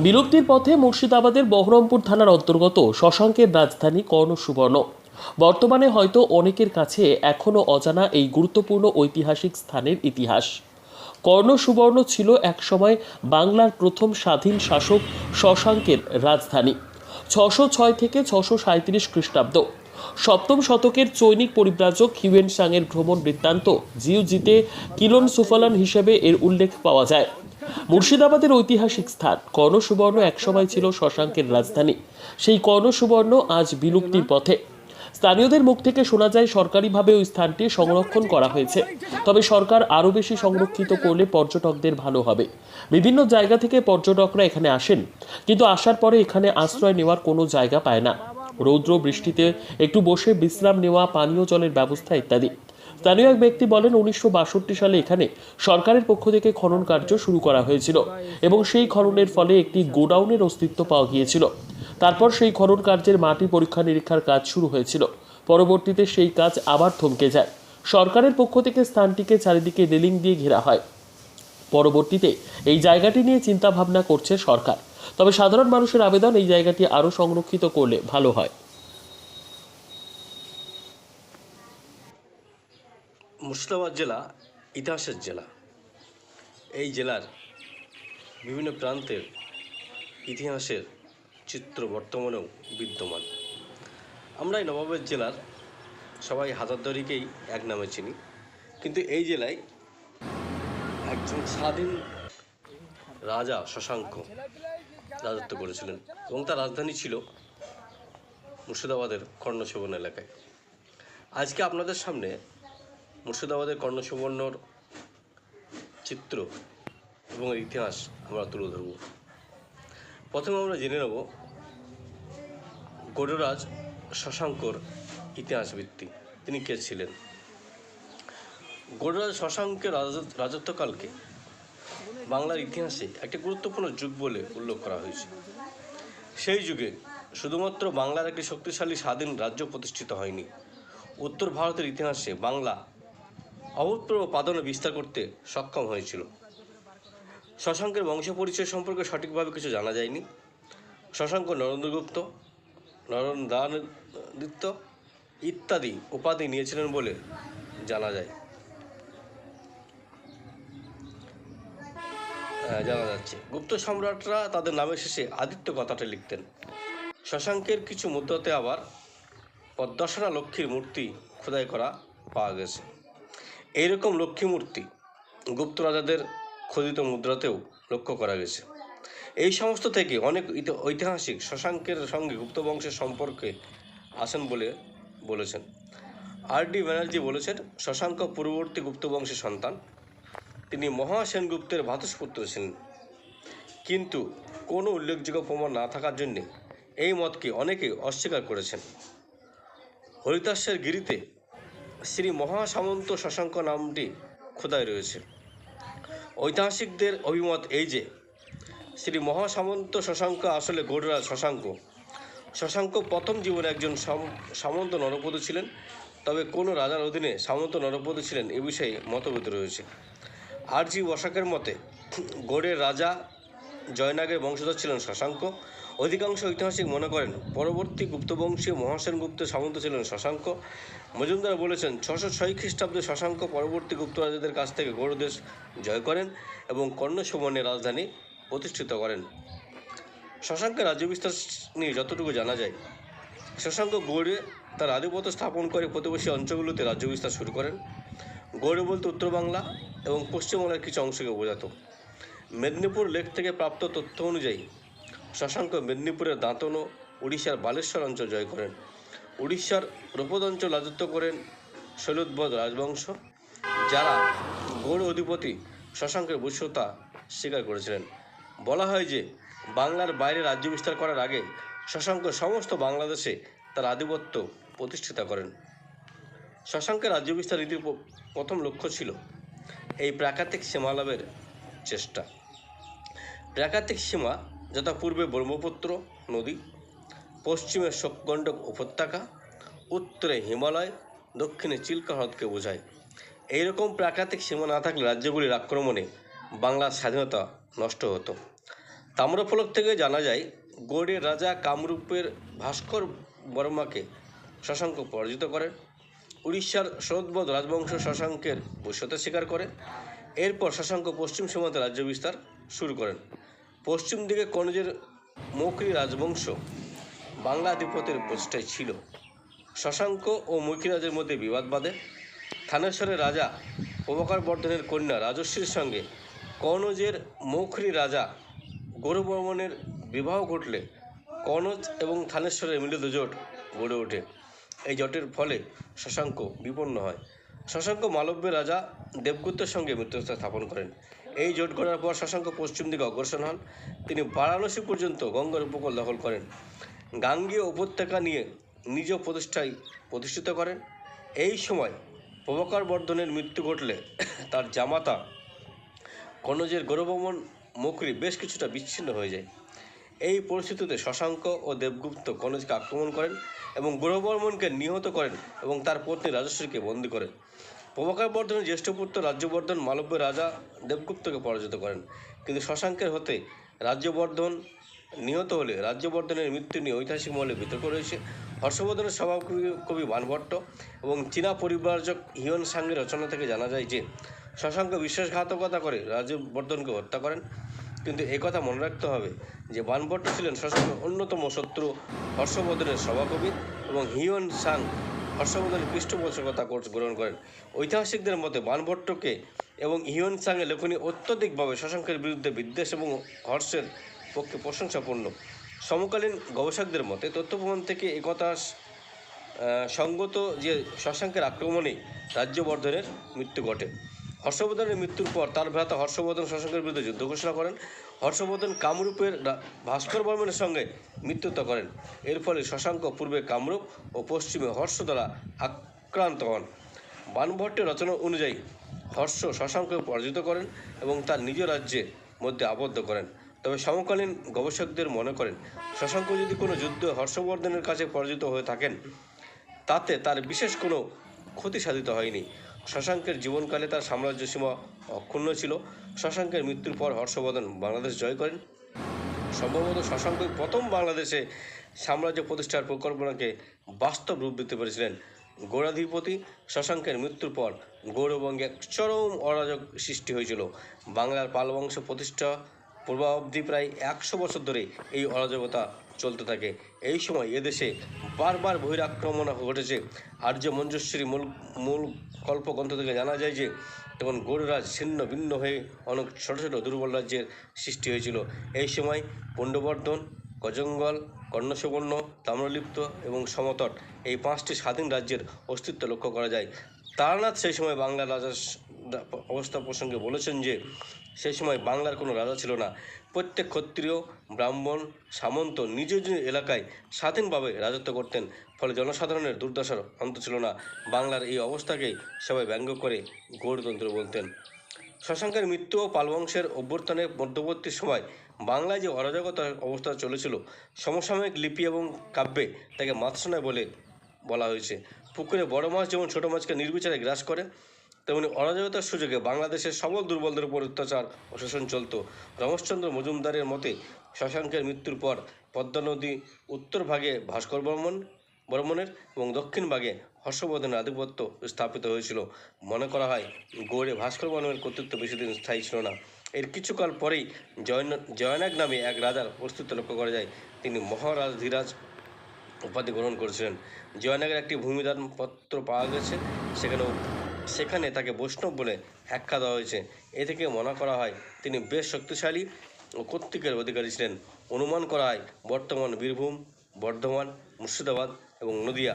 বিলুপ্তির পথে মুর্শিদাবাদের বহরমপুর থানার অন্তর্গত শশাঙ্কের রাজধানী কর্ণ সুবর্ণ। বর্তমানে হয়তো অনেকের কাছে এখনও অজানা এই গুরুত্বপূর্ণ ঐতিহাসিক স্থানের ইতিহাস। কর্ণ সুবর্ণ ছিল একসময় বাংলার প্রথম স্বাধীন শাসক শশাঙ্কের রাজধানী। 606 থেকে 637 খ্রিস্টাব্দ। সপ্তম শতকের চৈনিক পরিব্রাজক হিউয়েন সাংয়ের ভ্রমণ বৃত্তান্ত জিউজিতে কিলন সুফালান হিসেবে এর উল্লেখ পাওয়া যায়। মুর্শিদাবাদের ঐতিহাসিক স্থান কর্ণ সুবর্ণ একসময় ছিল শশাঙ্কের রাজধানী। সেই কর্ণ সুবর্ণ আজ বিলুপ্তির পথে। স্থানীয়দের মুখ থেকে শোনা যায় সরকারিভাবে ওই স্থানটি সংরক্ষণ করা হয়েছে, তবে সরকার আরও বেশি সংরক্ষিত করলে পর্যটকদের ভালো হবে। বিভিন্ন জায়গা থেকে পর্যটকরা এখানে আসেন, কিন্তু আসার পরে এখানে আশ্রয় নেওয়ার কোনো জায়গা পায় না। রৌদ্র বৃষ্টিতে একটু বসে বিশ্রাম নেওয়া, পানীয় জলের ব্যবস্থা ইত্যাদি। স্থানীয় এক ব্যক্তি বলেন, 1962 সালে এখানে সরকারের পক্ষ থেকে খনন কার্য শুরু করা হয়েছিল এবং সেই খননের ফলে একটি গোডাউনের অস্তিত্ব পাওয়া গিয়েছিল। তারপর সেই খনন কার্যের মাটি পরীক্ষা নিরীক্ষার কাজ শুরু হয়েছিল। পরবর্তীতে সেই কাজ আবার থমকে যায়। সরকারের পক্ষ থেকে স্থানটিকে চারিদিকে রেলিং দিয়ে ঘেরা হয়। পরবর্তীতে এই জায়গাটি নিয়ে চিন্তা ভাবনা করছে সরকার, তবে সাধারণ মানুষের আবেদন এই জায়গাটি আরও সংরক্ষিত করলে ভালো হয়। মুর্শিদাবাদ জেলা ইতিহাসের জেলা। এই জেলার বিভিন্ন প্রান্তের ইতিহাসের চিত্র বর্তমানেও বিদ্যমান। আমরা এই নবাবের জেলার সবাই হাজারদুয়ারিকেই এক নামে চিনি, কিন্তু এই জেলায় একজন স্বাধীন রাজা শশাঙ্ক রাজত্ব করেছিলেন এবং তার রাজধানী ছিল মুর্শিদাবাদের কর্ণ সুবর্ণ এলাকায়। আজকে আপনাদের সামনে মুর্শিদাবাদের কর্ণ সুবর্ণর চিত্র এবং ইতিহাস আমরা তুলে ধরব। প্রথমে আমরা জেনে নেব গৌড়রাজ শশাঙ্কর ইতিহাস ভিত্তি। তিনি কে ছিলেন? গৌড়রাজ শশাঙ্কের রাজত্বকালকে বাংলার ইতিহাসে একটি গুরুত্বপূর্ণ যুগ বলে উল্লেখ করা হয়েছে। সেই যুগে শুধুমাত্র বাংলার একটি শক্তিশালী স্বাধীন রাজ্য প্রতিষ্ঠিত হয়নি, উত্তর ভারতের ইতিহাসে বাংলা অভূতপূর্ব প্রাধান্য বিস্তার করতে সক্ষম হয়েছিল। শশাঙ্কের বংশ পরিচয় সম্পর্কে সঠিকভাবে কিছু জানা যায়নি। শশাঙ্ক নরেন্দ্রগুপ্ত, নরেন্দ্রাদিত্য ইত্যাদি উপাধি নিয়েছিলেন বলে জানা যাচ্ছে। গুপ্ত সম্রাটরা তাদের নামের শেষে আদিত্য কথাটা লিখতেন। শশাঙ্কের কিছু মুদ্রাতে আবার পদ্মাসনা লক্ষ্মীর মূর্তি খোদাই করা পাওয়া গেছে। এইরকম লক্ষ্মী মূর্তি গুপ্ত রাজাদের খোদিত মুদ্রাতেও লক্ষ্য করা গেছে। এই সমস্ত থেকে অনেক ঐতিহাসিক শশাঙ্কের সঙ্গে গুপ্ত বংশের সম্পর্কে আছেন বলে বলেছেন। আর.ডি. ব্যানার্জি বলেছেন, শশাঙ্ক পূর্ববর্তী গুপ্ত বংশের সন্তান। তিনি মহা সেনগুপ্তের ভ্রাতুষ্পুত্র ছিলেন, কিন্তু কোনো উল্লেখযোগ্য প্রমাণ না থাকার জন্যে এই মতকে অনেকে অস্বীকার করেছেন। হরিতাসের গিরিতে শ্রী মহাসামন্ত শশাঙ্ক নামটি খোদাই রয়েছে। ঐতিহাসিকদের অভিমত এই যে শ্রী মহাসামন্ত শশাঙ্ক আসলে গৌড়রাজ শশাঙ্ক। শশাঙ্ক প্রথম জীবনে একজন সামন্ত নরপতি ছিলেন, তবে কোনো রাজার অধীনে সামন্ত নরপতি ছিলেন এ বিষয়ে মতভেদ রয়েছে। আর.জি. বসাকের মতে গৌড়ের রাজা জয়নাগের বংশধর ছিলেন শশাঙ্ক। অধিকাংশ ঐতিহাসিক মনে করেন পরবর্তী গুপ্তবংশীয় মহাসেন গুপ্তের সামন্ত ছিলেন শশাঙ্ক। মজুমদার বলেছেন, 606 খ্রিস্টাব্দে শশাঙ্ক পরবর্তী গুপ্ত রাজাদের কাছ থেকে গৌড় দেশ জয় করেন এবং কর্ণ সুবর্ণের রাজধানী প্রতিষ্ঠিত করেন। শশাঙ্কের রাজ্য বিস্তার নিয়ে যতটুকু জানা যায়, শশাঙ্ক গৌড়ে তার আধিপত্য স্থাপন করে প্রতিবেশী অঞ্চলগুলোতে রাজ্য বিস্তার শুরু করেন। গৌড় বলতে উত্তর বাংলা এবং পশ্চিমবাংলার কিছু অংশকে বোঝাত। মেদিনীপুর লেক থেকে প্রাপ্ত তথ্য অনুযায়ী শশাঙ্ক মেদিনীপুরের দাঁতন ও উড়িষ্যার বালেশ্বর অঞ্চল জয় করেন। উড়িষ্যার রূপদ অঞ্চল রাজত্ব করেন শৈলোদ্ভদ রাজবংশ, যারা গৌড় অধিপতি শশাঙ্কের বশ্যতা স্বীকার করেছিলেন। বলা হয় যে বাংলার বাইরে রাজ্য বিস্তার করার আগে শশাঙ্ক সমস্ত বাংলাদেশে তার আধিপত্য প্রতিষ্ঠিত করেন। শশাঙ্কের রাজ্য বিস্তার নীতির প্রথম লক্ষ্য ছিল এই প্রাকৃতিক সীমালাভের চেষ্টা। প্রাকৃতিক সীমা যথা পূর্বে ব্রহ্মপুত্র নদী, পশ্চিমে শোকগণ্ডক উপত্যকা, উত্তরে হিমালয়, দক্ষিণে চিল্কা হ্রদকে বোঝায়। এইরকম প্রাকৃতিক সীমা না থাকলে রাজ্যগুলির আক্রমণে বাংলার স্বাধীনতা নষ্ট হতো। তাম্রফলক থেকে জানা যায় গৌড়ের রাজা কামরূপের ভাস্কর বর্মাকে শশাঙ্ক পরাজিত করেন। উড়িষ্যার শরৎবদ রাজবংশ শশাঙ্কের বশ্যতা স্বীকার করে। এরপর শশাঙ্ক পশ্চিম সীমান্তে রাজ্য বিস্তার শুরু করেন। পশ্চিম দিকে কনৌজের মৌখরী রাজবংশ বাংলা আধিপত্যের প্রচেষ্টায় ছিল। শশাঙ্ক ও মৈখিরাজের মধ্যে বিবাদ বাধে। থানেশ্বরের রাজা প্রভাকর বর্ধনের কন্যা রাজশ্রীর সঙ্গে কনৌজের মৌখরী রাজা গৌরবর্মনের বিবাহ ঘটলে কনৌজ এবং থানেশ্বরের মিলিত জোট গড়ে ওঠে। এই জোটের ফলে শশাঙ্ক বিপন্ন হয়। শশাঙ্ক মালব্যের রাজা দেবগুপ্তের সঙ্গে মিত্রতা স্থাপন করেন। এই জোট গড়ার পর শশাঙ্ক পশ্চিম দিকে অগ্রসর হন। তিনি বারাণসী পর্যন্ত গঙ্গার উপকূল দখল করেন। গাঙ্গেয় উপত্যকা নিয়ে নিজ প্রতিষ্ঠায় প্রতিষ্ঠিত করেন। এই সময় প্রভাকর বর্ধনের মৃত্যু ঘটলে তার জামাতা কনৌজের গৌরবর্মন মৌখরী বেশ কিছুটা বিচ্ছিন্ন হয়ে যায়। এই পরিস্থিতিতে শশাঙ্ক ও দেবগুপ্ত কনৌজকে আক্রমণ করেন এবং গৌরবর্মনকে নিহত করেন এবং তার পত্নী রাজশ্রীকে বন্দী করেন। প্রভাকর বর্ধনের জ্যেষ্ঠ পুত্র রাজ্যবর্ধন মালব্যের রাজা দেবগুপ্তকে পরাজিত করেন, কিন্তু শশাঙ্কের হতে রাজ্যবর্ধন নিহত হলে রাজ্যবর্ধনের মৃত্যু নিয়ে ঐতিহাসিক মহলে বিতর্ক রয়েছে। হর্ষবর্ধনের সভাকবি বাণভট্ট এবং চীনা পরিব্রাজক হিউয়েন সাংয়ের রচনা থেকে জানা যায় যে শশাঙ্ক বিশ্বাসঘাতকতা করে রাজ্যবর্ধনকে হত্যা করেন। কিন্তু একথা মনে রাখতে হবে যে বাণভট্ট ছিলেন শশাঙ্কের অন্যতম শত্রু হর্ষবর্ধনের সভাকবি এবং হিউয়েন সাং হর্ষবর্ধনের পৃষ্ঠপোষকতা গ্রহণ করেন। ঐতিহাসিকদের মতে বাণভট্টকে এবং হিউয়েন সাংয়ের লেখনী অত্যধিকভাবে শশাঙ্কের বিরুদ্ধে বিদ্বেষ এবং হর্ষের পক্ষে প্রশংসাপূর্ণ। সমকালীন গবেষকদের মতে তথ্য প্রমাণ থেকে একথা সঙ্গত যে শশাঙ্কের আক্রমণে রাজ্যবর্ধনের মৃত্যু ঘটে। হর্ষবর্ধনের মৃত্যুর পর তার ভ্রাতা হর্ষবর্ধন শশাঙ্কের বিরুদ্ধে যুদ্ধ ঘোষণা করেন। হর্ষবর্ধন কামরূপের ভাস্কর বর্মনের সঙ্গে মিত্রতা করেন। এর ফলে শশাঙ্ক পূর্বে কামরূপ ও পশ্চিমে হর্ষ দ্বারা আক্রান্ত হন। বাণভট্টের রচনা অনুযায়ী হর্ষ শশাঙ্ককে পরাজিত করেন এবং তার নিজ রাজ্যের মধ্যে আবদ্ধ করেন। তবে সমকালীন গবেষকদের মনে করেন শশাঙ্ক যদি কোনো যুদ্ধে হর্ষবর্ধনের কাছে পরাজিত হয়ে থাকেন তাতে তার বিশেষ কোনো ক্ষতি সাধিত হয়নি। শশাঙ্কের জীবনকালে তার সাম্রাজ্য সীমা অক্ষুণ্ণ ছিল। শশাঙ্কের মৃত্যুর পর হর্ষবর্ধন বাংলাদেশ জয় করেন। সম্ভবত শশাঙ্কই প্রথম বাংলাদেশে সাম্রাজ্য প্রতিষ্ঠার পরিকল্পনাকে বাস্তব রূপ দিতে পেরেছিলেন। গৌড়াধিপতি শশাঙ্কের মৃত্যুর পর গৌড়বঙ্গে এক চরম অরাজক সৃষ্টি হয়েছিল। বাংলার পাল বংশ প্রতিষ্ঠা পূর্বাবধি প্রায় 100 বছর ধরে এই অরাজকতা চলতে থাকে। এই সময় এদেশে বারবার বহিরাক্রমণ ঘটেছে। আর্য মঞ্জুশ্রী মূল কল্পগ্রন্থ থেকে জানা যায় যে তখন গৌড়রাজ ছিন্ন ভিন্ন হয়ে অনেক ছোট ছোট দুর্বল রাজ্যের সৃষ্টি হয়েছিল। এই সময় পুণ্ডবর্ধন, গজঙ্গল, কর্ণসুবর্ণ, তাম্রলিপ্ত এবং সমতট এই 5টি স্বাধীন রাজ্যের অস্তিত্ব লক্ষ্য করা যায়। তারানাথ সেই সময় বাংলার রাজার অবস্থা প্রসঙ্গে বলেছেন যে সেই সময় বাংলার কোনো রাজা ছিল না। প্রত্যেক ক্ষত্রিয়, ব্রাহ্মণ, সামন্ত নিজ নিজ এলাকায় স্বাধীনভাবে রাজত্ব করতেন। ফলে জনসাধারণের দুর্দশার অন্ত ছিল না। বাংলার এই অবস্থাকেই সবাই ব্যঙ্গ করে গৌড়তন্ত্র বলতেন। শশাঙ্কের মৃত্যু ও পালবংশের অভ্যুত্থানের মধ্যবর্তী সময় বাংলায় যে অরাজকতার অবস্থা চলেছিল, সমসাময়িক লিপি এবং কাব্যে তাকে মাতসনায় বলে বলা হয়েছে। পুকুরে বড় মাছ যেমন ছোট মাছকে নির্বিচারে গ্রাস করে, তেমনি অরাজকতার সুযোগে বাংলাদেশের সবল দুর্বলদের উপর অত্যাচার ও শোষণ চলত। রমেশচন্দ্র মজুমদারের মতে শশাঙ্কের মৃত্যুর পর পদ্মা নদী উত্তর ভাগে ভাস্কর বর্মনের এবং দক্ষিণ ভাগে হর্ষবর্ধনের আধিপত্য স্থাপিত হয়েছিল। মনে করা হয় গৌড়ে ভাস্কর বর্মনের কর্তৃত্ব বেশিদিন স্থায়ী ছিল না। এর কিছুকাল পরেই জয়নাগ নামে এক রাজার অস্তিত্ব লক্ষ্য করা যায়। তিনি মহারাজধীরাজ উপাধি গ্রহণ করেছিলেন। জয়নাগের একটি ভূমিদান পত্র পাওয়া গেছে, সেখানে তাকে বৈষ্ণব বলে আখ্যা দেওয়া হয়েছে। এ থেকে মনে করা হয় তিনি বেশ শক্তিশালী ও কর্তৃত্বের অধিকারী ছিলেন। অনুমান করা হয় বর্তমান বীরভূম, বর্ধমান, মুর্শিদাবাদ এবং নদিয়া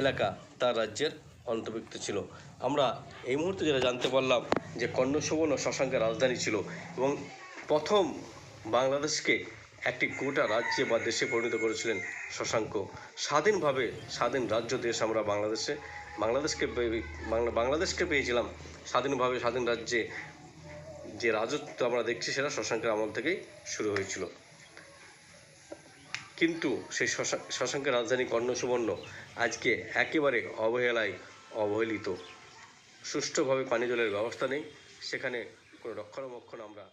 এলাকা তার রাজ্যের অন্তর্ভুক্ত ছিল। আমরা এই মুহূর্তে যেটা জানতে পারলাম যে কর্ণসুবর্ণ শশাঙ্কের রাজধানী ছিল এবং প্রথম বাংলাদেশকে একটি গোটা রাজ্যে বা দেশে পরিণত করেছিলেন শশাঙ্ক। স্বাধীন রাজ্য দেশ আমরা বাংলাদেশকে পেয়েছিলাম স্বাধীনভাবে। স্বাধীন রাজ্যে যে রাজত্ব আমরা দেখছি সেটা শশাঙ্কের আমল থেকেই শুরু হয়েছিল। কিন্তু সেই শশাঙ্কের রাজধানী কর্ণসুবর্ণ আজকে একেবারে অবহেলিত। সুষ্ঠুভাবে পানীয় জলের ব্যবস্থা নেই, সেখানে কোনো রক্ষণাবেক্ষণ আমরা